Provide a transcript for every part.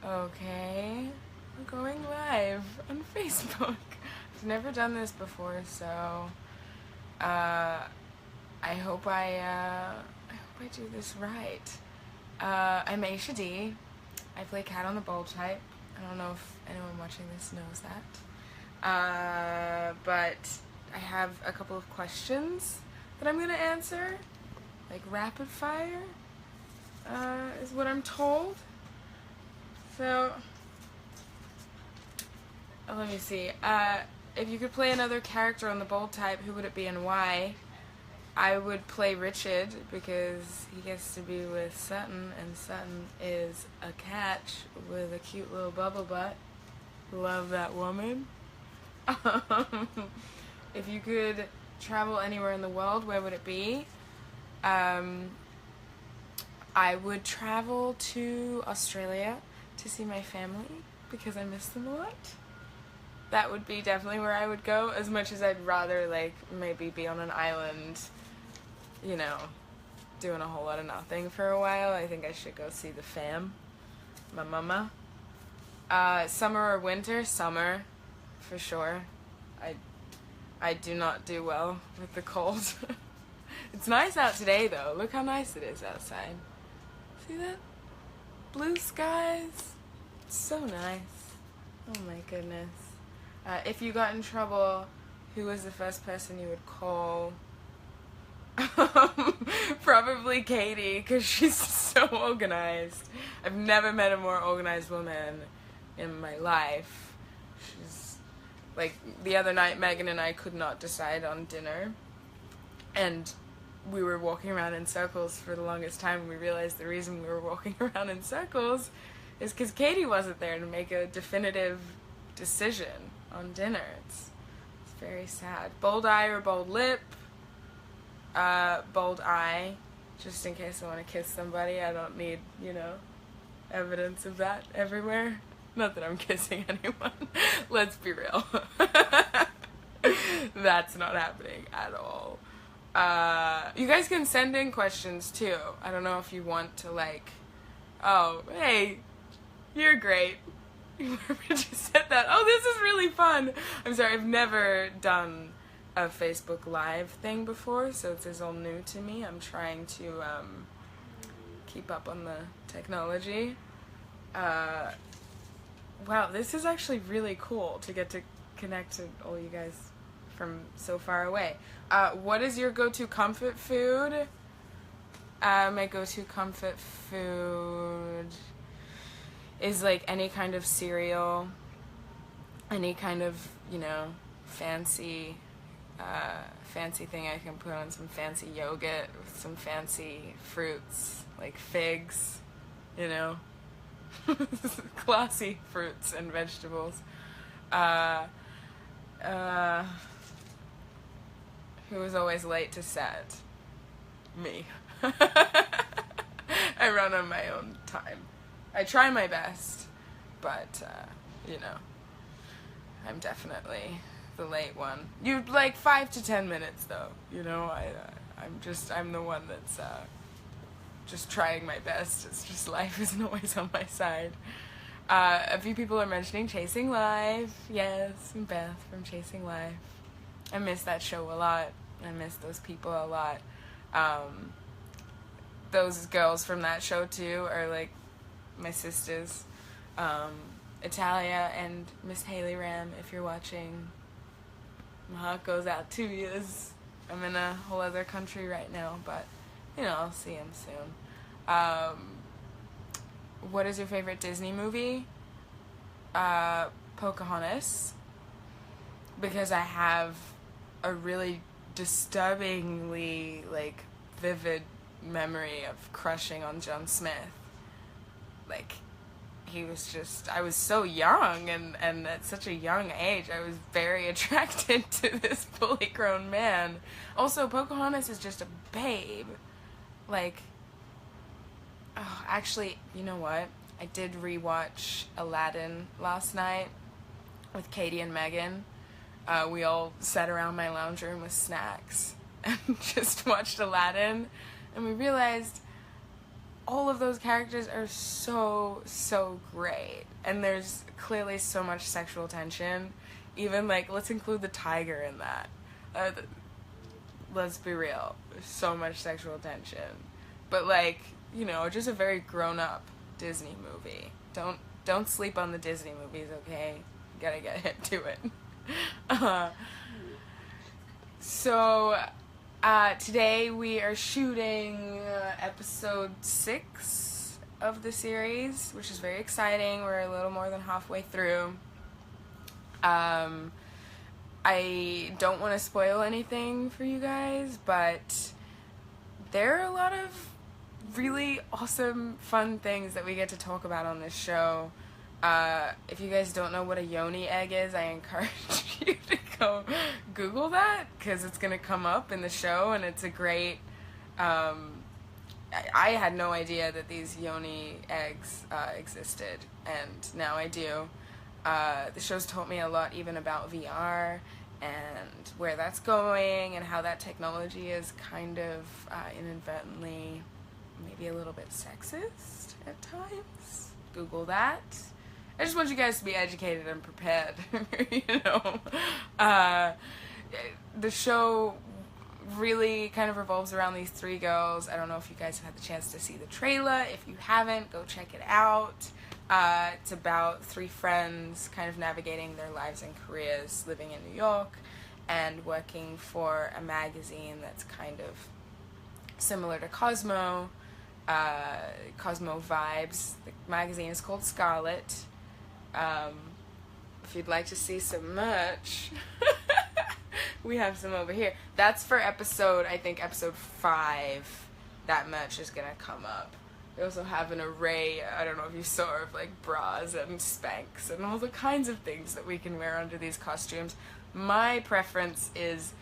Okay, we're going live on Facebook. I've never done this before, so I hope I do this right. I'm Aisha D. I play Cat on the Bold type. I don't know if anyone watching this knows that. But I have a couple of questions that I'm gonna answer, like rapid fire, is what I'm told. So, let me see. If you could play another character on the Bold type, who would it be and why? I would play Richard because he gets to be with Sutton, and Sutton is a catch with a cute little bubble butt. Love that woman. If you could travel anywhere in the world, where would it be? I would travel to Australia to see my family because I miss them a lot. That would be definitely where I would go, as much as I'd rather, like, maybe be on an island, you know, doing a whole lot of nothing for a while. I think I should go see the fam, my mama. Summer or winter? Summer, for sure. I do not do well with the cold. It's nice out today, though. Look how nice it is outside. See that? Blue skies. It's so nice. Oh my goodness. If you got in trouble, who was the first person you would call? Probably Katie, because she's so organized. I've never met a more organized woman in my life. She's like, the other night Megan and I could not decide on dinner, and we were walking around in circles for the longest time, and we realized the reason we were walking around in circles is because Katie wasn't there to make a definitive decision on dinner. It's very sad. Bold eye or bold lip? Bold eye, just in case I want to kiss somebody. I don't need, evidence of that everywhere. Not that I'm kissing anyone. Let's be real. That's not happening at all. You guys can send in questions too. I don't know if you want to, like, oh, hey, you're great. Whoever just said that. Oh, this is really fun. I'm sorry, I've never done a Facebook Live thing before, so this is all new to me. I'm trying to keep up on the technology. Wow, this is actually really cool to get to connect to all you guys from so far away. What is your go-to comfort food? My go-to comfort food is like any kind of cereal, any kind of, fancy thing I can put on some fancy yogurt with some fancy fruits, like figs, classy fruits and vegetables. Who was always late to set? Me. I run on my own time. I try my best, but, I'm definitely the late one. You're like 5 to 10 minutes, though, I'm the one that's, just trying my best. It's just life isn't always on my side. A few people are mentioning Chasing Life. Yes, I'm Beth from Chasing Life. I miss that show a lot. I miss those people a lot. Those girls from that show, too, are, like, my sisters. Italia and Miss Haley Ram, if you're watching. My heart goes out to you. I'm in a whole other country right now, but, I'll see him soon. What is your favorite Disney movie? Pocahontas. Because I have a really disturbingly, like, vivid memory of crushing on John Smith. Like, I was so young, and at such a young age, I was very attracted to this fully grown man. Also, Pocahontas is just a babe. Like, oh, actually, you know what? I did rewatch Aladdin last night with Katie and Megan. We all sat around my lounge room with snacks and just watched Aladdin, and we realized all of those characters are so great, and there's clearly so much sexual tension. Even, like, let's include the tiger in that. Let's be real, there's so much sexual tension, but, like, you know, just a very grown-up Disney movie. Don't sleep on the Disney movies, okay? You gotta get hip to it. So today we are shooting episode 6 of the series, which is very exciting. We're a little more than halfway through. I don't want to spoil anything for you guys, but there are a lot of really awesome, fun things that we get to talk about on this show. If you guys don't know what a yoni egg is, I encourage you to go Google that, because it's going to come up in the show, and it's a great, I had no idea that these yoni eggs existed, and now I do. The show's taught me a lot even about VR, and where that's going, and how that technology is kind of inadvertently maybe a little bit sexist at times. Google that. I just want you guys to be educated and prepared, you know. The show really kind of revolves around these 3 girls. I don't know if you guys have had the chance to see the trailer. If you haven't, go check it out. It's about 3 friends kind of navigating their lives and careers, living in New York and working for a magazine that's kind of similar to Cosmo. Cosmo vibes. The magazine is called Scarlet. If you'd like to see some merch, we have some over here. That's for episode 5. That merch is gonna come up. We also have an array, I don't know if you saw, of like bras and Spanx and all the kinds of things that we can wear under these costumes. My preference is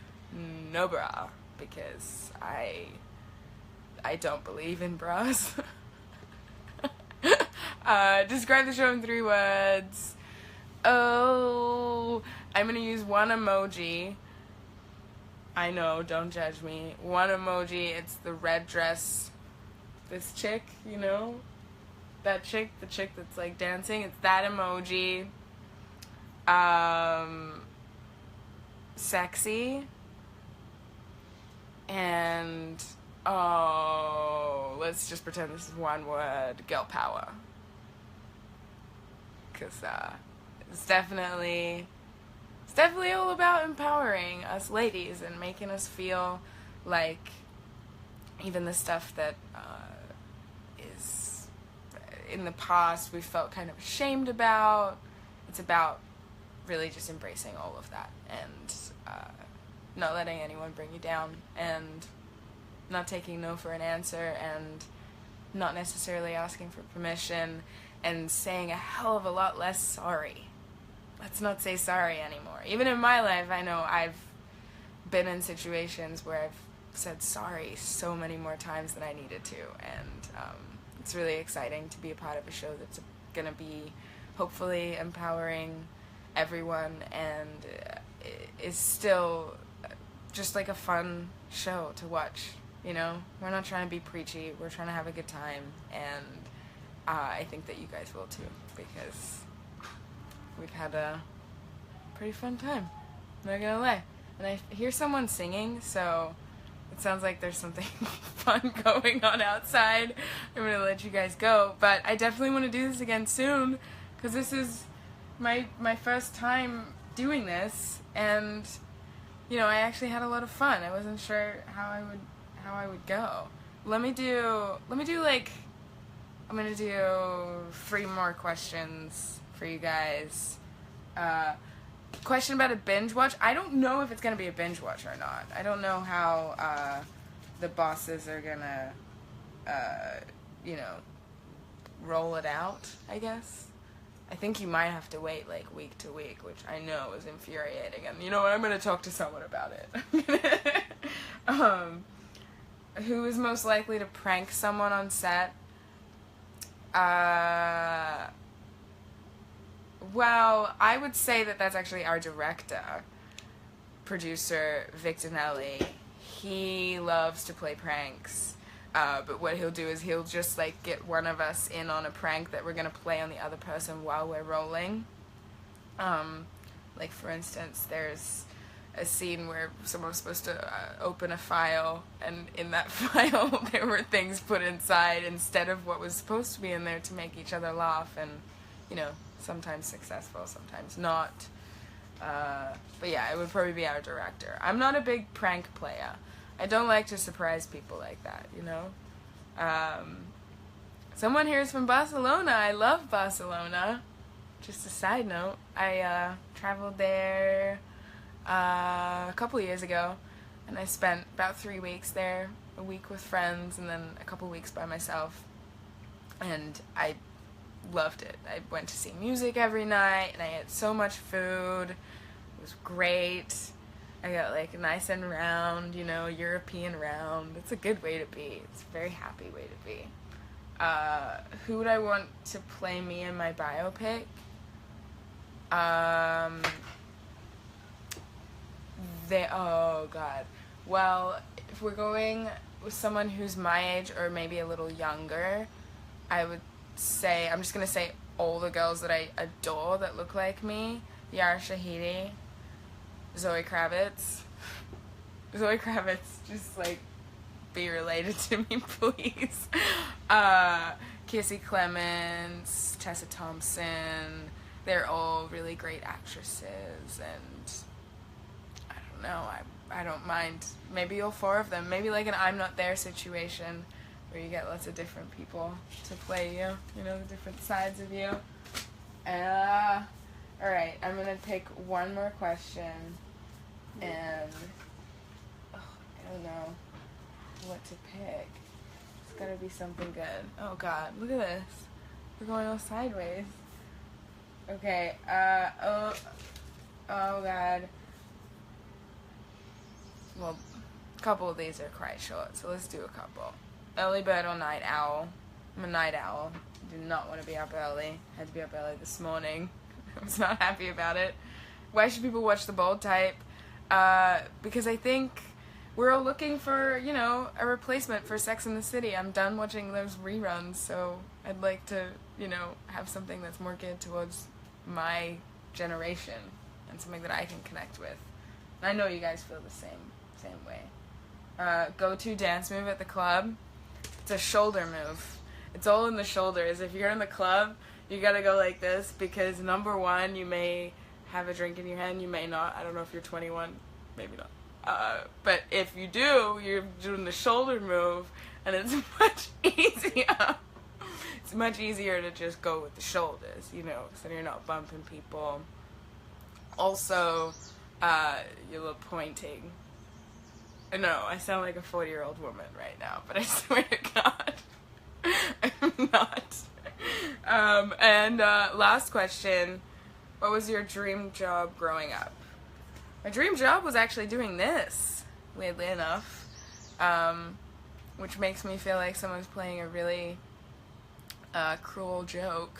no bra, because I don't believe in bras. Describe the show in 3 words. Oh, I'm gonna use one emoji. I know, don't judge me. One emoji, it's the red dress. This chick, you know? That chick, the chick that's like dancing, it's that emoji. Sexy. And, let's just pretend this is one word. Girl power. Because, it's definitely all about empowering us ladies and making us feel like even the stuff that is in the past we felt kind of ashamed about. It's about really just embracing all of that and not letting anyone bring you down, and not taking no for an answer, and not necessarily asking for permission, and saying a hell of a lot less sorry. Let's not say sorry anymore. Even in my life, I know I've been in situations where I've said sorry so many more times than I needed to, and it's really exciting to be a part of a show that's going to be hopefully empowering everyone, and is still just like a fun show to watch, you know? We're not trying to be preachy, we're trying to have a good time, and I think that you guys will too, because we've had a pretty fun time, not gonna lie. And I hear someone singing, so it sounds like there's something fun going on outside. I'm gonna let you guys go, but I definitely want to do this again soon, because this is my first time doing this, and you know, I actually had a lot of fun. I wasn't sure how I would go. Let me do like, I'm gonna do 3 more questions for you guys. Question about a binge watch. I don't know if it's gonna be a binge watch or not. I don't know how the bosses are gonna you know, roll it out, I guess. I think you might have to wait like week to week, which I know is infuriating, and you know what, I'm gonna talk to someone about it. Who is most likely to prank someone on set? Well, I would say that that's actually our director, producer, Victor Nelly. He loves to play pranks. But what he'll do is he'll just like get one of us in on a prank that we're gonna play on the other person while we're rolling. Like for instance, there's a scene where someone was supposed to open a file, and in that file there were things put inside instead of what was supposed to be in there to make each other laugh, and you know, sometimes successful, sometimes not. But yeah, it would probably be our director. I'm not a big prank player. I don't like to surprise people like that, you know? Someone here is from Barcelona. I love Barcelona. Just a side note, I traveled there a couple years ago, and I spent about 3 weeks there, a week with friends, and then a couple weeks by myself, and I loved it. I went to see music every night, and I ate so much food. It was great. I got like a nice and round, you know, European round. It's a good way to be. It's a very happy way to be. Who would I want to play me in my biopic? Oh god. Well, if we're going with someone who's my age or maybe a little younger, I would say, I'm just gonna say all the girls that I adore that look like me. Yara Shahidi, Zoe Kravitz. Zoe Kravitz, just like be related to me, please. Kissy Clements, Tessa Thompson. They're all really great actresses, and I don't know, I don't mind. Maybe all 4 of them. Maybe like an I'm Not There situation where you get lots of different people to play you know, the different sides of you. Alright, I'm gonna pick one more question, and I don't know what to pick. It's gotta be something good. Oh god, look at this. We're going all sideways. Okay, oh god. Well, a couple of these are quite short, so let's do a couple. Early bird or night owl? I'm a night owl. I did not want to be up early. Had to be up early this morning. I was not happy about it. Why should people watch The Bold Type? Because I think we're all looking for, you know, a replacement for Sex and the City. I'm done watching those reruns, so I'd like to, you know, have something that's more geared towards my generation and something that I can connect with. And I know you guys feel the same way. Go-to dance move at the club? It's a shoulder move. It's all in the shoulders. If you're in the club, you gotta go like this, because number one, you may have a drink in your hand, you may not. I don't know if you're 21, maybe not. But if you do, you're doing the shoulder move, and it's much easier. It's much easier to just go with the shoulders, you know, so you're not bumping people. Also, your little pointing. No, I sound like a 40-year-old woman right now, but I swear to God, I'm not. And last question, what was your dream job growing up? My dream job was actually doing this, weirdly enough, which makes me feel like someone's playing a really cruel joke.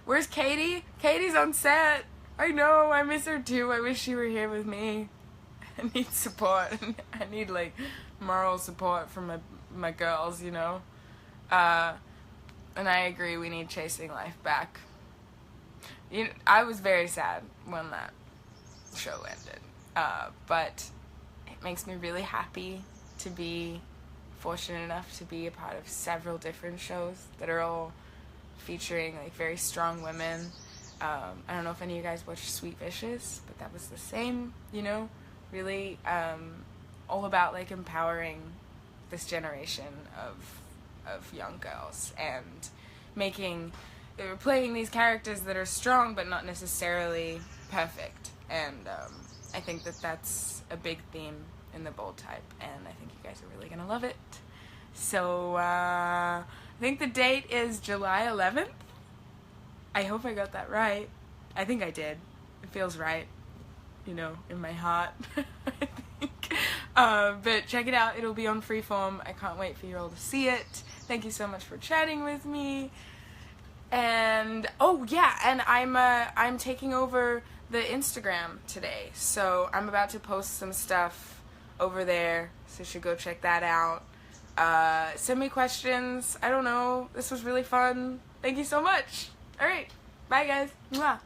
Where's Katie? Katie's on set. I know, I miss her too. I wish she were here with me. I need support. I need like moral support from my girls, you know. And I agree, we need Chasing Life back. You know, I was very sad when that show ended, but it makes me really happy to be fortunate enough to be a part of several different shows that are all featuring like very strong women. I don't know if any of you guys watched Sweet Vicious, but that was the same, you know, really all about like empowering this generation of young girls and playing these characters that are strong but not necessarily perfect. And I think that that's a big theme in The Bold Type, and I think you guys are really gonna love it. So I think the date is July 11th. I hope I got that right. I think I did. It feels right, you know, in my heart. I think. But check it out. It'll be on Freeform. I can't wait for you all to see it. Thank you so much for chatting with me. And oh yeah, and I'm taking over the Instagram today, so I'm about to post some stuff over there. So you should go check that out. Send me questions. I don't know. This was really fun. Thank you so much. All right. Bye, guys. Mwah.